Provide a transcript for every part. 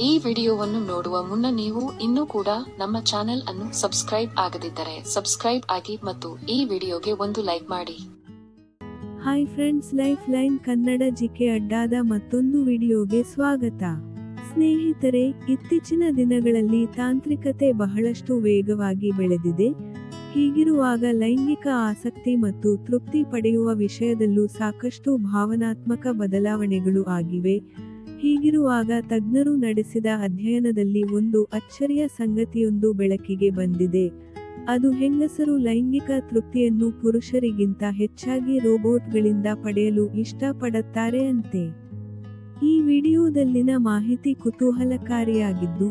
ಈ ವಿಡಿಯೋವನ್ನು ನೋಡುವ ಮುನ್ನ ನೀವು ಇನ್ನೂ ಕೂಡ ನಮ್ಮ ಚಾನೆಲ್ ಅನ್ನು ಸಬ್ಸ್ಕ್ರೈಬ್ ಆಗದಿದ್ದರೆ ಸಬ್ಸ್ಕ್ರೈಬ್ ಆಗಿ ಮತ್ತು ಈ ವಿಡಿಯೋಗೆ ಒಂದು ಲೈಕ್ ಮಾಡಿ. Hi friends, life line Kannada GK ಅಡ್ಡಾದ ಮತ್ತೊಂದು ವಿಡಿಯೋಗೆ ಸ್ವಾಗತ. ಸ್ನೇಹಿತರೆ, ಇತ್ತೀಚಿನ ದಿನಗಳಲ್ಲಿ ತಾಂತ್ರಿಕತೆ ಬಹಳಷ್ಟು ವೇಗವಾಗಿ ಬೆಳೆದಿದೆ. ಹೀಗಿರುವಾಗ ಲೈಂಗಿಕ ಆಸಕ್ತಿ ಮತ್ತು ತೃಪ್ತಿ ಪಡೆಯುವ ವಿಷಯದಲ್ಲೂ ಸಾಕಷ್ಟು ಭಾವನಾತ್ಮಕ ಬದಲಾವಣೆಗಳು ಆಗಿವೆ. ಹೀಗಿರುವಾಗ ತಜ್ಞರು ನಡೆಸಿದ ಅಧ್ಯಯನದಲ್ಲಿ ಒಂದು ಅಚ್ಚರಿಯ ಸಂಗತಿಯೊಂದು ಬೆಳಕಿಗೆ ಬಂದಿದೆ. ಅದು ಹೆಂಗಸರು ಲೈಂಗಿಕ ತೃಪ್ತಿಯನ್ನು ಪುರುಷರಿಗಿಂತ ಹೆಚ್ಚಾಗಿ ರೋಬೋಟ್ಗಳಿಂದ ಪಡೆಯಲು ಇಷ್ಟಪಡುತ್ತಾರೆ ಅಂತೆ. ಈ ವಿಡಿಯೋದಲ್ಲಿನ ಮಾಹಿತಿ ಕುತೂಹಲಕಾರಿಯಾಗಿದ್ದು,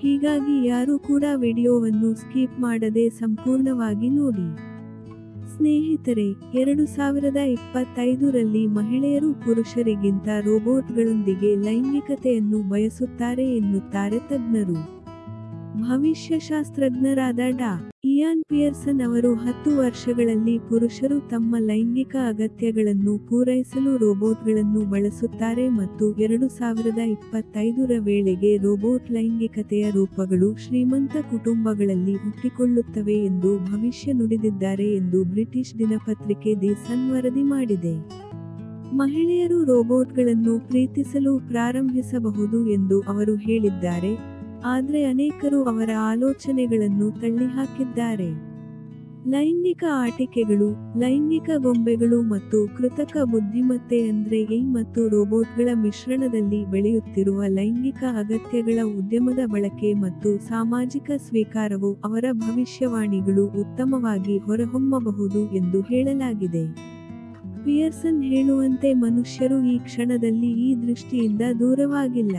ಹೀಗಾಗಿ ಯಾರೂ ಕೂಡ ವಿಡಿಯೋವನ್ನು ಸ್ಕಿಪ್ ಮಾಡದೆ ಸಂಪೂರ್ಣವಾಗಿ ನೋಡಿ. ಸ್ನೇಹಿತರೆ, 2025ರಲ್ಲಿ ಮಹಿಳೆಯರು ಪುರುಷರಿಗಿಂತ ರೋಬೋಟ್ಗಳೊಂದಿಗೆ ಲೈಂಗಿಕತೆಯನ್ನು ಬಯಸುತ್ತಾರೆ ಎನ್ನುತ್ತಾರೆ ತಜ್ಞರು. ಭವಿಷ್ಯಶಾಸ್ತ್ರಜ್ಞರಾದ ಡಾ. ಇಯಾನ್ ಪಿಯರ್ಸನ್ ಅವರು 10 ವರ್ಷಗಳಲ್ಲಿ ಪುರುಷರು ತಮ್ಮ ಲೈಂಗಿಕ ಅಗತ್ಯಗಳನ್ನು ಪೂರೈಸಲು ರೋಬೋಟ್ಗಳನ್ನು ಬಳಸುತ್ತಾರೆ ಮತ್ತು 2025ರ ವೇಳೆಗೆ ರೋಬೋಟ್ ಲೈಂಗಿಕತೆಯ ರೂಪಗಳು ಶ್ರೀಮಂತ ಕುಟುಂಬಗಳಲ್ಲಿ ಹುಟ್ಟಿಕೊಳ್ಳುತ್ತವೆ ಎಂದು ಭವಿಷ್ಯ ನುಡಿದಿದ್ದಾರೆ ಎಂದು ಬ್ರಿಟಿಷ್ ದಿನಪತ್ರಿಕೆ ದಿ ಸನ್ ವರದಿ ಮಾಡಿದೆ. ಮಹಿಳೆಯರು ರೋಬೋಟ್ಗಳನ್ನು ಪ್ರೀತಿಸಲು ಪ್ರಾರಂಭಿಸಬಹುದು ಎಂದು ಅವರು ಹೇಳಿದ್ದಾರೆ, ಆದರೆ ಅನೇಕರು ಅವರ ಆಲೋಚನೆಗಳನ್ನು ತಳ್ಳಿಹಾಕಿದ್ದಾರೆ. ಲೈಂಗಿಕ ಆಟಿಕೆಗಳು, ಲೈಂಗಿಕ ಗೊಂಬೆಗಳು ಮತ್ತು ಕೃತಕ ಬುದ್ಧಿಮತ್ತೆ AI ಮತ್ತು ರೋಬೋಟ್ಗಳ ಮಿಶ್ರಣದಲ್ಲಿ ಬೆಳೆಯುತ್ತಿರುವ ಲೈಂಗಿಕ ಅಗತ್ಯಗಳ ಉದ್ಯಮದ ಬಳಕೆ ಮತ್ತು ಸಾಮಾಜಿಕ ಸ್ವೀಕಾರವು ಅವರ ಭವಿಷ್ಯವಾಣಿಗಳು ಉತ್ತಮವಾಗಿ ಹೊರಹೊಮ್ಮಬಹುದು ಎಂದು ಹೇಳಲಾಗಿದೆ. ಪಿಯರ್ಸನ್ ಹೇಳುವಂತೆ ಮನುಷ್ಯರು ಈ ಕ್ಷಣದಲ್ಲಿ ಈ ದೃಷ್ಟಿಯಿಂದ ದೂರವಾಗಿಲ್ಲ.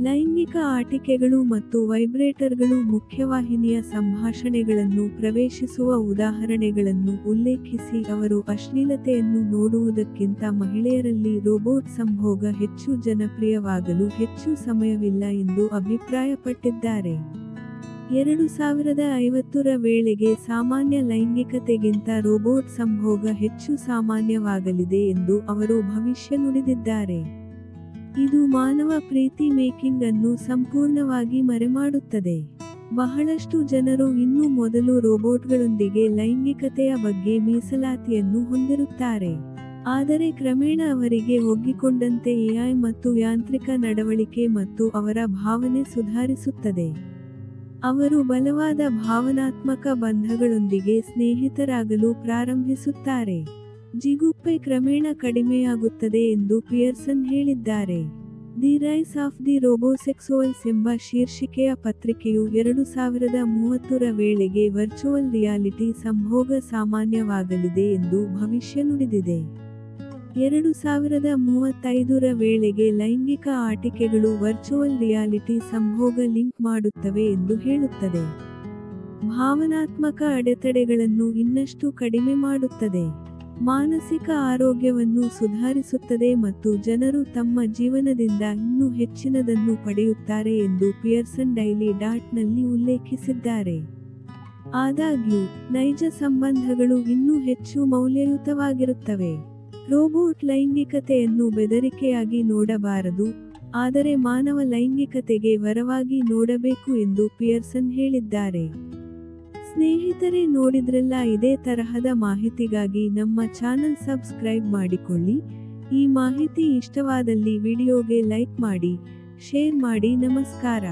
ಲೈಂಗಿಕ ಆಟಿಕೆಗಳು ಮತ್ತು ವೈಬ್ರೇಟರ್ಗಳು ಮುಖ್ಯವಾಹಿನಿಯ ಸಂಭಾಷಣೆಗಳನ್ನು ಪ್ರವೇಶಿಸುವ ಉದಾಹರಣೆಗಳನ್ನು ಉಲ್ಲೇಖಿಸಿ ಅವರು ಅಶ್ಲೀಲತೆಯನ್ನು ನೋಡುವುದಕ್ಕಿಂತ ಮಹಿಳೆಯರಲ್ಲಿ ರೋಬೋಟ್ ಸಂಭೋಗ ಹೆಚ್ಚು ಜನಪ್ರಿಯವಾಗಲು ಹೆಚ್ಚು ಸಮಯವಿಲ್ಲ ಎಂದು ಅಭಿಪ್ರಾಯಪಟ್ಟಿದ್ದಾರೆ. 2050ರ ವೇಳೆಗೆ ಸಾಮಾನ್ಯ ಲೈಂಗಿಕತೆಗಿಂತ ರೋಬೋಟ್ ಸಂಭೋಗ ಹೆಚ್ಚು ಸಾಮಾನ್ಯವಾಗಲಿದೆ ಎಂದು ಅವರು ಭವಿಷ್ಯ ನುಡಿದಿದ್ದಾರೆ. ಇದು ಮಾನವ ಪ್ರೀತಿ ಮೇಕಿಂಗ್ ಅನ್ನು ಸಂಪೂರ್ಣವಾಗಿ ಮರೆಮಾಡುತ್ತದೆ. ಬಹಳಷ್ಟು ಜನರು ಇನ್ನೂ ಮೊದಲು ರೋಬೋಟ್ಗಳೊಂದಿಗೆ ಲೈಂಗಿಕತೆಯ ಬಗ್ಗೆ ಮೀಸಲಾತಿಯನ್ನು ಹೊಂದಿರುತ್ತಾರೆ. ಆದರೆ ಕ್ರಮೇಣ ಅವರಿಗೆ ಒಗ್ಗಿಕೊಂಡಂತೆ AI ಮತ್ತು ಯಾಂತ್ರಿಕ ನಡವಳಿಕೆ ಮತ್ತು ಅವರ ಭಾವನೆ ಸುಧಾರಿಸುತ್ತದೆ. ಅವರು ಬಲವಾದ ಭಾವನಾತ್ಮಕ ಬಂಧಗಳೊಂದಿಗೆ ಸ್ನೇಹಿತರಾಗಲು ಪ್ರಾರಂಭಿಸುತ್ತಾರೆ. ಜಿಗುಪ್ಸೆ ಕ್ರಮೇಣ ಕಡಿಮೆಯಾಗುತ್ತದೆ ಎಂದು ಪಿಯರ್ಸನ್ ಹೇಳಿದ್ದಾರೆ. ದಿ ರೈಸ್ ಆಫ್ ದಿ ರೋಬೋಸೆಕ್ಸುವಲ್ಸ್ ಎಂಬ ಶೀರ್ಷಿಕೆಯ ಪತ್ರಿಕೆಯು 2030ರ ವೇಳೆಗೆ ವರ್ಚುವಲ್ ರಿಯಾಲಿಟಿ ಸಂಭೋಗ ಸಾಮಾನ್ಯವಾಗಲಿದೆ ಎಂದು ಭವಿಷ್ಯ ನುಡಿದಿದೆ. 2035ರ ವೇಳೆಗೆ ಲೈಂಗಿಕ ಆಟಿಕೆಗಳು ವರ್ಚುವಲ್ ರಿಯಾಲಿಟಿ ಸಂಭೋಗ ಲಿಂಕ್ ಮಾಡುತ್ತವೆ ಎಂದು ಹೇಳುತ್ತದೆ. ಭಾವನಾತ್ಮಕ ಅಡೆತಡೆಗಳನ್ನು ಇನ್ನಷ್ಟು ಕಡಿಮೆ ಮಾಡುತ್ತದೆ, ಮಾನಸಿಕ ಆರೋಗ್ಯವನ್ನು ಸುಧಾರಿಸುತ್ತದೆ ಮತ್ತು ಜನರು ತಮ್ಮ ಜೀವನದಿಂದ ಇನ್ನೂ ಹೆಚ್ಚಿನದನ್ನು ಪಡೆಯುತ್ತಾರೆ ಎಂದು ಪಿಯರ್ಸನ್ ಡೈಲಿ ಡಾಟ್ನಲ್ಲಿ ಉಲ್ಲೇಖಿಸಿದ್ದಾರೆ. ಆದಾಗ್ಯೂ, ನೈಜ ಸಂಬಂಧಗಳು ಇನ್ನೂ ಹೆಚ್ಚು ಮೌಲ್ಯಯುತವಾಗಿರುತ್ತವೆ. ರೋಬೋಟ್ ಲೈಂಗಿಕತೆಯನ್ನು ಬೆದರಿಕೆಯಾಗಿ ನೋಡಬಾರದು, ಆದರೆ ಮಾನವ ಲೈಂಗಿಕತೆಗೆ ವರವಾಗಿ ನೋಡಬೇಕು ಎಂದು ಪಿಯರ್ಸನ್ ಹೇಳಿದ್ದಾರೆ. ಸ್ನೇಹಿತರೆ, ನೋಡಿದ್ರಲ್ಲ, ಇದೇ ತರಹದ ಮಾಹಿತಿಗಾಗಿ ನಮ್ಮ ಚಾನೆಲ್ ಸಬ್ಸ್ಕ್ರೈಬ್ ಮಾಡಿಕೊಳ್ಳಿ. ಈ ಮಾಹಿತಿ ಇಷ್ಟವಾದಲ್ಲಿ ವಿಡಿಯೋಗೆ ಲೈಕ್ ಮಾಡಿ, ಶೇರ್ ಮಾಡಿ. ನಮಸ್ಕಾರ.